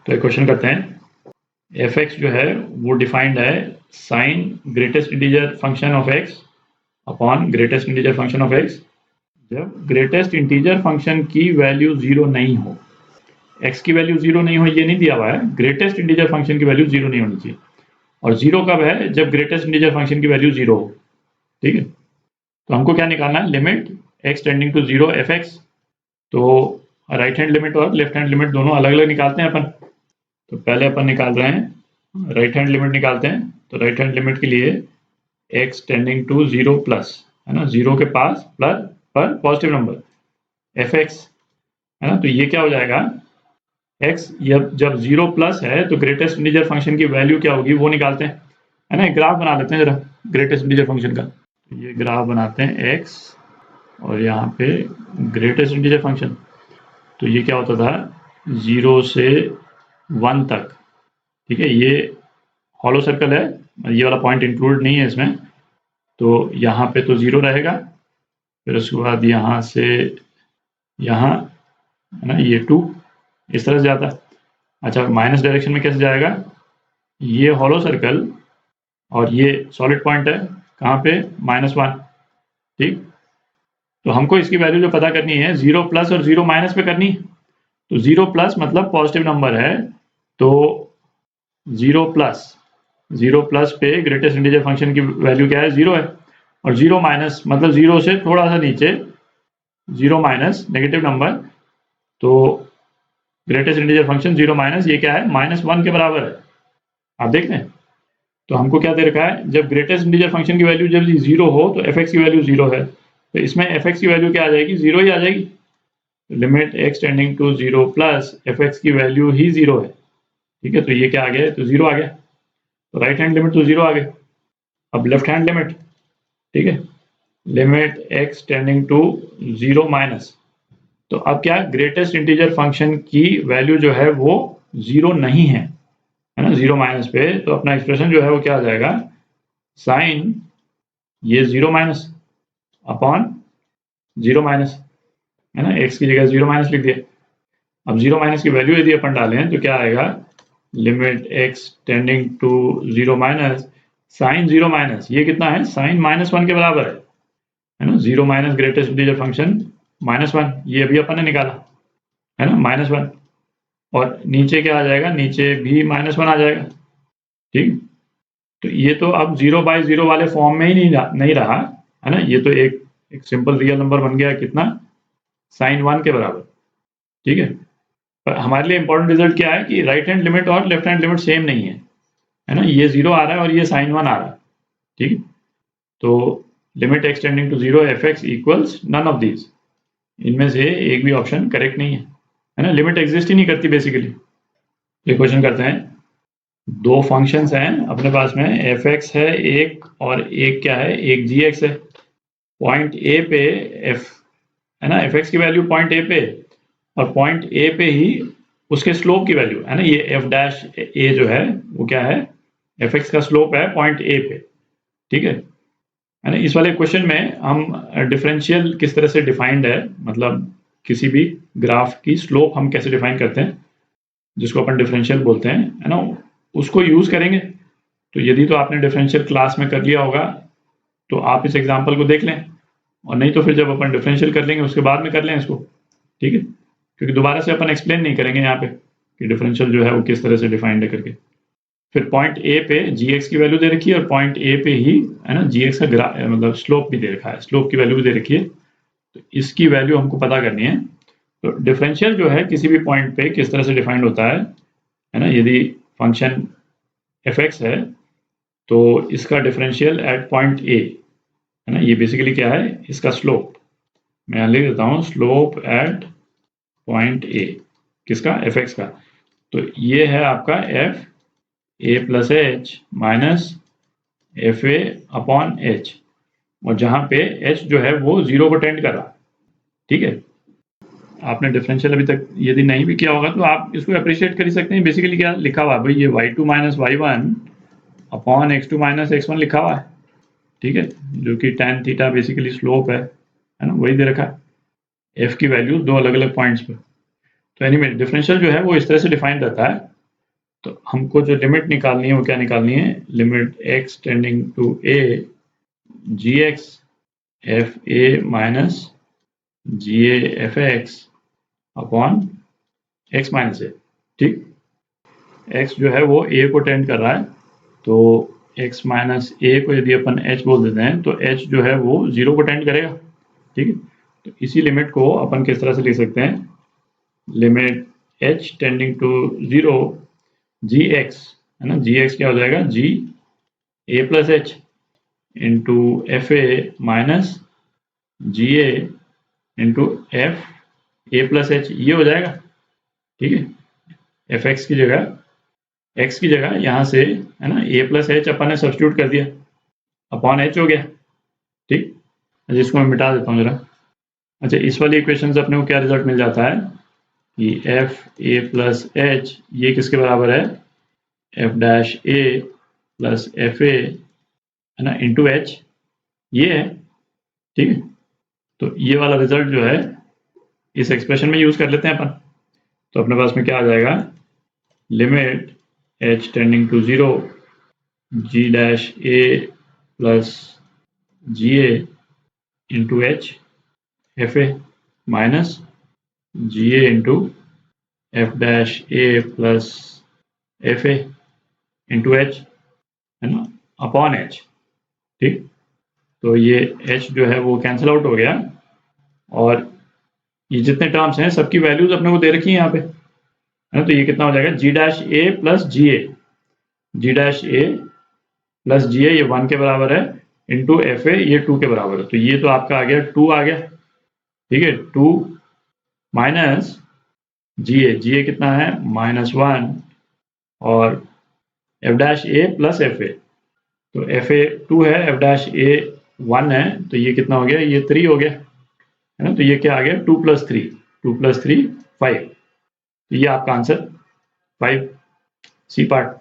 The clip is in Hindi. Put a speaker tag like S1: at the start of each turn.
S1: तो एक क्वेश्चन करते हैं, एफ एक्स जो है वो डिफाइंड है sine greatest integer function of X upon greatest integer function of X जब ग्रेटेस्ट इंटीजर फंक्शन की वैल्यू 0 नहीं हो। एक्स की वैल्यू 0 नहीं हो ये नहीं दिया हुआ है, ग्रेटेस्ट इंटीजर फंक्शन की वैल्यू 0 नहीं होनी चाहिए। और 0 कब है? जब ग्रेटेस्ट इंटीजर फंक्शन की वैल्यू 0 हो। ठीक है, तो हमको क्या निकालना है? Limit x tending to 0 f x. तो राइट हैंड लिमिट और लेफ्ट हैंड लिमिट दोनों अलग अलग निकालते हैं अपन। तो पहले अपन निकाल रहे हैं राइट हैंड लिमिट निकालते हैं। तो राइट हैंड लिमिट के लिए एक्स टेंडिंग टू 0 प्लस, है ना, 0 के पास प्लस पर पॉजिटिव नंबर एफ एक्स, है ना। तो ये क्या हो जाएगा? एक्स जब 0 प्लस है तो ग्रेटेस्ट इंटीजर फंक्शन की वैल्यू क्या होगी वो निकालते हैं, है ना। ग्राफ बना लेते हैं जरा ग्रेटेस्ट इंटीजर फंक्शन का। तो ये ग्राफ बनाते हैं एक्स और यहाँ पे ग्रेटेस्ट इंटीजर फंक्शन। तो ये क्या होता था? 0 से 1 तक। ठीक है, ये हॉलो सर्कल है, ये वाला पॉइंट इंक्लूड नहीं है इसमें। तो यहाँ पे तो 0 रहेगा, फिर उसके बाद यहाँ से यहाँ, है ना, ये 2 इस तरह से जाता है। अच्छा, माइनस डायरेक्शन में कैसे जाएगा? ये हॉलो सर्कल और ये सॉलिड पॉइंट है कहाँ पे? -1। ठीक, तो हमको इसकी वैल्यू जो पता करनी है 0 प्लस और 0 माइनस पे करनी। तो 0 प्लस मतलब पॉजिटिव नंबर है, तो 0 प्लस पे ग्रेटेस्ट इंटीजर फंक्शन की वैल्यू क्या है? 0 है। और 0 माइनस मतलब 0 से थोड़ा सा नीचे, 0 माइनस नेगेटिव नंबर, तो ग्रेटेस्ट इंटीजर फंक्शन 0 माइनस ये क्या है? -1 के बराबर है। आप देख लें, तो हमको क्या दे रखा है? जब ग्रेटेस्ट इंटीजर फंक्शन की वैल्यू जब 0 हो तो एफ एक्स की वैल्यू 0 है, तो इसमें एफ एक्स की वैल्यू क्या आ जाएगी? 0 ही आ जाएगी। Limit x tending to 0 plus f x की वैल्यू ही 0 है। ठीक है, तो ये क्या आ गया? तो 0 आ गया। तो राइट हैंड लिमिट तो 0 आ गया। अब लेफ्ट हैंड लिमिट, ठीक है, limit x tending to 0 minus. तो अब क्या? ग्रेटेस्ट इंटीजर फंक्शन की वैल्यू जो है वो 0 नहीं है, है ना, 0 माइनस पे। तो अपना एक्सप्रेशन जो है वो क्या आ जाएगा? साइन ये 0 माइनस अपॉन 0 माइनस, है ना, एक्स की जगह 0 माइनस लिख दिया। अब 0 माइनस की वैल्यू यदि अपन डालें तो क्या आएगा? Limit x tending to 0 minus sign 0 minus, ये कितना है? साइन -1 के बराबर है ना। 0 माइनस ग्रेटेस्ट इंटीजर फंक्शन -1, ये अभी अपन ने निकाला, है ना, -1। और नीचे क्या आ जाएगा? नीचे भी -1 आ जाएगा। ठीक, तो ये तो अब 0/0 वाले फॉर्म में ही नहीं रहा, है ना। ये तो एक सिंपल रियल नंबर बन गया, कितना? साइन 1 के बराबर। ठीक है, पर हमारे लिए इंपॉर्टेंट रिजल्ट क्या है कि राइट हैंड लिमिट और लेफ्ट हैंड लिमिट सेम नहीं है ना। ये 0 आ रहा है और ये साइन 1 आ रहा है। ठीक, तो limit x tending to 0 f x equals none of these, इनमें से एक भी ऑप्शन करेक्ट नहीं है ना। लिमिट एग्जिस्ट ही नहीं करती बेसिकली। ये क्वेश्चन करते हैं, दो फंक्शंस हैं अपने पास में, एफ एक्स है एक और एक क्या है? एक जी एक्स है। पॉइंट ए पे एफ, है ना, एफ एक्स की वैल्यू पॉइंट ए पे, और पॉइंट ए पे ही उसके स्लोप की वैल्यू, है ना। ये एफ डैश ए जो है वो क्या है? एफ एक्स का स्लोप है पॉइंट ए पे। ठीक है ना। इस वाले क्वेश्चन में हम डिफरेंशियल किस तरह से डिफाइंड है, मतलब किसी भी ग्राफ की स्लोप हम कैसे डिफाइन करते हैं, जिसको अपन डिफरेंशियल बोलते हैं, है ना, उसको यूज करेंगे। तो यदि तो आपने डिफरेंशियल क्लास में कर लिया होगा तो आप इस एग्जांपल को देख लें, और नहीं तो फिर जब अपन डिफरेंशियल कर लेंगे उसके बाद में कर लें इसको। ठीक है, क्योंकि दोबारा से अपन एक्सप्लेन नहीं करेंगे यहाँ पे कि डिफरेंशियल जो है वो किस तरह से डिफाइंड है करके। फिर पॉइंट ए पे जी एक्स की वैल्यू दे रखी है और पॉइंट ए पे ही, है ना, जी एक्स का मतलब स्लोप भी दे रखा है, स्लोप की वैल्यू भी दे रखी है। तो इसकी वैल्यू हमको पता करनी है। तो डिफरेंशियल जो है किसी भी पॉइंट पे किस तरह से डिफाइंड होता है ना। यदि फंक्शन एफ एक्स है तो इसका डिफरेंशियल एट पॉइंट ए, है ना, ये बेसिकली क्या है? इसका स्लोप। मैं यहाँ लिख देता हूँ, स्लोप एट पॉइंट ए, किसका? एफ एक्स का। तो ये है आपका F a plus H minus F A upon H, और जहाँ पे एच जो है वो 0 को टेंड कर रहा। ठीक है, आपने डिफरेंशियल अभी तक यदि नहीं भी किया होगा तो आप इसको अप्रिशिएट कर ही सकते हैं। बेसिकली क्या लिखा हुआ है भाई? ये y2 minus y1 upon x2 minus x1 लिखा हुआ है। ठीक है, जो कि tan थीटा बेसिकली स्लोप है ना, वही दे रखा है। f की वैल्यू दो अलग अलग पॉइंट्स पे। तो एनीवे डिफरेंशियल जो है वो इस तरह से डिफाइंड रहता है। तो हमको जो लिमिट निकालनी है वो क्या निकालनी है, limit x tending to a gx f a minus g f x upon x minus a. ठीक, x जो है वो a को टेंड कर रहा है, तो x माइनस ए को यदि अपन h बोल देते हैं तो h जो है वो 0 को टेंड करेगा। ठीक है, तो इसी लिमिट को अपन किस तरह से लिख सकते हैं, limit h tending to 0 g x, है ना, जी एक्स क्या हो जाएगा, g a plus h into f a minus g a into f a plus h, ये हो जाएगा। ठीक है, एफ एक्स की जगह एक्स की जगह यहाँ से, है ना, ए प्लस एच अपन ने सब्स्टिट्यूट कर दिया, अपॉन एच हो गया। ठीक, जिसको मैं मिटा देता हूँ जरा। अच्छा, इस वाली इक्वेशन से अपने को क्या रिजल्ट मिल जाता है कि एफ ए प्लस एच ये किसके बराबर है, F dash a plus f ए, है ना, इंटू एच, ये है। ठीक है, तो ये वाला रिजल्ट जो है इस एक्सप्रेशन में यूज कर लेते हैं अपन। तो अपने पास में क्या आ जाएगा, limit h tending to 0 g dash a plus g a into h f a minus g a into f dash a plus f a into h, है ना, अपॉन एच। ठीक, तो ये h जो है वो कैंसिल आउट हो गया, और ये जितने टर्म्स हैं सबकी वैल्यूज अपने को दे रखी है यहाँ पे, है ना। तो ये कितना हो जाएगा, जी dash a plus g A, ji dash a plus g ए ये 1 के बराबर है, इंटू एफ ए ये 2 के बराबर है, तो ये तो आपका आ गया 2 आ गया। ठीक है, 2 माइनस जी ए कितना है, -1, और F dash a plus f ए, तो एफ ए 2 है, एफ डैश ए 1 है, तो ये कितना हो गया, ये 3 हो गया, है ना। तो ये क्या आ गया, 2 + 3, 2 + 3 5, तो ये आपका आंसर 5 सी पार्ट।